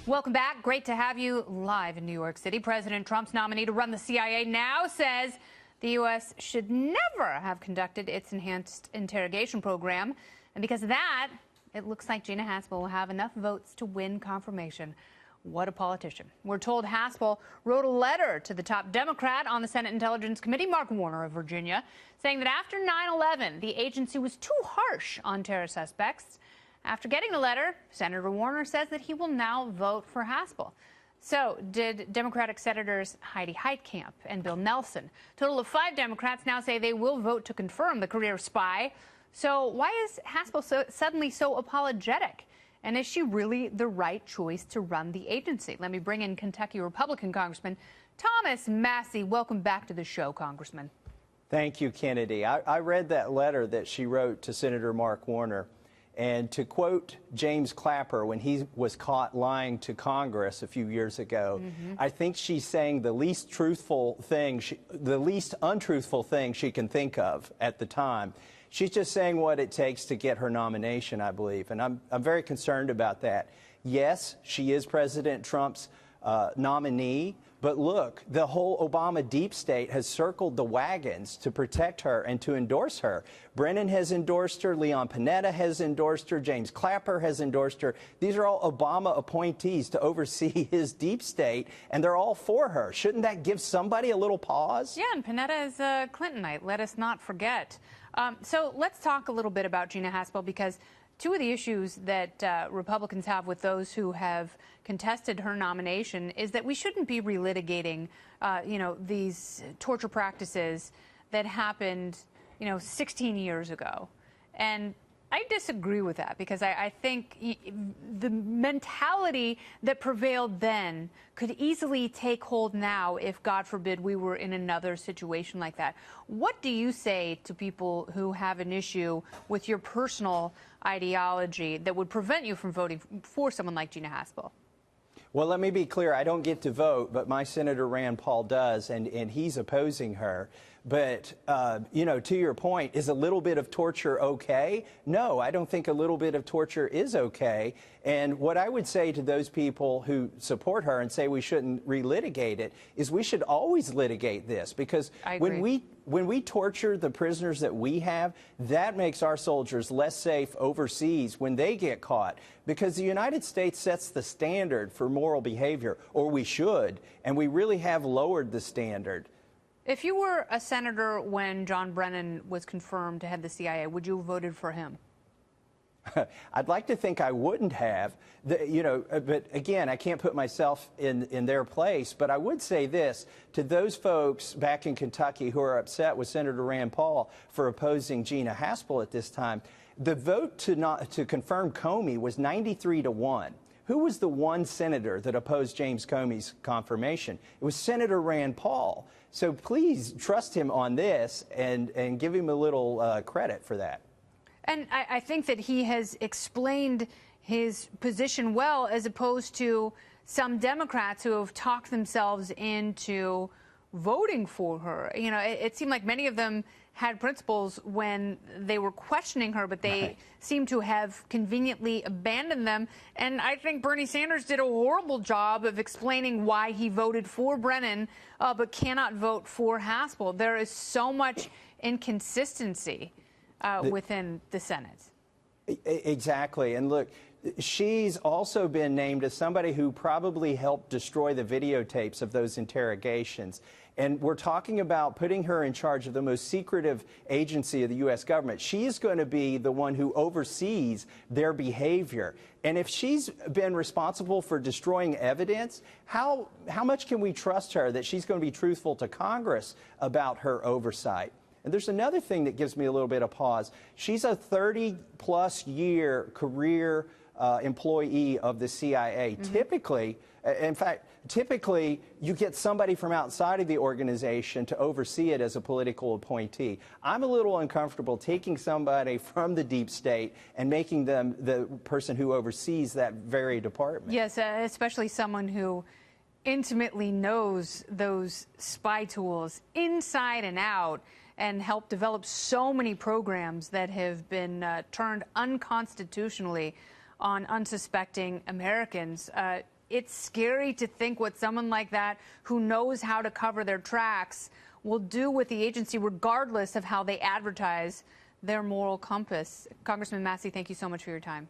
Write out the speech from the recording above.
Welcome back. Great to have you live in New York City. President Trump's nominee to run the CIA now says the U.S. should never have conducted its enhanced interrogation program. And because of that, it looks like Gina Haspel will have enough votes to win confirmation. What a politician. We're told Haspel wrote a letter to the top Democrat on the Senate Intelligence Committee, Mark Warner of Virginia, saying that after 9/11, the agency was too harsh on terror suspects. After getting the letter, Senator Warner says that he will now vote for Haspel. So did Democratic Senators Heidi Heitkamp and Bill Nelson, a total of 5 Democrats, now say they will vote to confirm the career spy. So why is Haspel suddenly so apologetic? And is she really the right choice to run the agency? Let me bring in Kentucky Republican Congressman Thomas Massie. Welcome back to the show, Congressman. Thank you, Kennedy. I read that letter that she wrote to Senator Mark Warner. And to quote James Clapper when he was caught lying to Congress a few years ago, I think she's saying the least untruthful thing she can think of at the time. She's just saying what it takes to get her nomination, I believe. And I'm very concerned about that. Yes, she is President Trump's nominee. But look, the whole Obama deep state has circled the wagons to protect her and to endorse her. Brennan has endorsed her. Leon Panetta has endorsed her. James Clapper has endorsed her. These are all Obama appointees to oversee his deep state, and they're all for her. Shouldn't that give somebody a little pause? Yeah, and Panetta is a Clintonite. Let us not forget. So let's talk a little bit about Gina Haspel, because two of the issues that Republicans have with those who have contested her nomination is that we shouldn't be relitigating, these torture practices that happened, 16 years ago. And I disagree with that, because I think the mentality that prevailed then could easily take hold now if, God forbid, we were in another situation like that. What do you say to people who have an issue with your personal ideology that would prevent you from voting for someone like Gina Haspel? Well, let me be clear. I don't get to vote, but my Senator Rand Paul does, and he's opposing her. But, to your point, is a little bit of torture okay? No, I don't think a little bit of torture is okay. And what I would say to those people who support her and say we shouldn't relitigate it is we should always litigate this, because when we torture the prisoners that we have, that makes our soldiers less safe overseas when they get caught, because the United States sets the standard for moral behavior, or we should, and we really have lowered the standard. If you were a senator when John Brennan was confirmed to head the CIA, would you have voted for him? I'd like to think I wouldn't have, but again, I can't put myself in their place. But I would say this to those folks back in Kentucky who are upset with Senator Rand Paul for opposing Gina Haspel at this time. The vote to confirm Comey was 93-1. Who was the one senator that opposed James Comey's confirmation? It was Senator Rand Paul. So please trust him on this and give him a little credit for that. And I think that he has explained his position well, as opposed to some Democrats who have talked themselves into voting for her. It seemed like many of them had principles when they were questioning her, but they seem to have conveniently abandoned them. And I think Bernie Sanders did a horrible job of explaining why he voted for Brennan, but cannot vote for Haspel. There is so much inconsistency within the Senate. Exactly. And look, she's also been named as somebody who probably helped destroy the videotapes of those interrogations. And we're talking about putting her in charge of the most secretive agency of the U.S. government. She's going to be the one who oversees their behavior. And if she's been responsible for destroying evidence, how much can we trust her that she's going to be truthful to Congress about her oversight? And there's another thing that gives me a little bit of pause. She's a 30-plus year career employee of the CIA. Typically, typically you get somebody from outside of the organization to oversee it as a political appointee. I'm a little uncomfortable taking somebody from the deep state and making them the person who oversees that very department. Yes, especially someone who intimately knows those spy tools inside and out, and helped develop so many programs that have been turned unconstitutionally on unsuspecting Americans. it's scary to think what someone like that, who knows how to cover their tracks, will do with the agency regardless of how they advertise their moral compass. Congressman Massie, thank you so much for your time.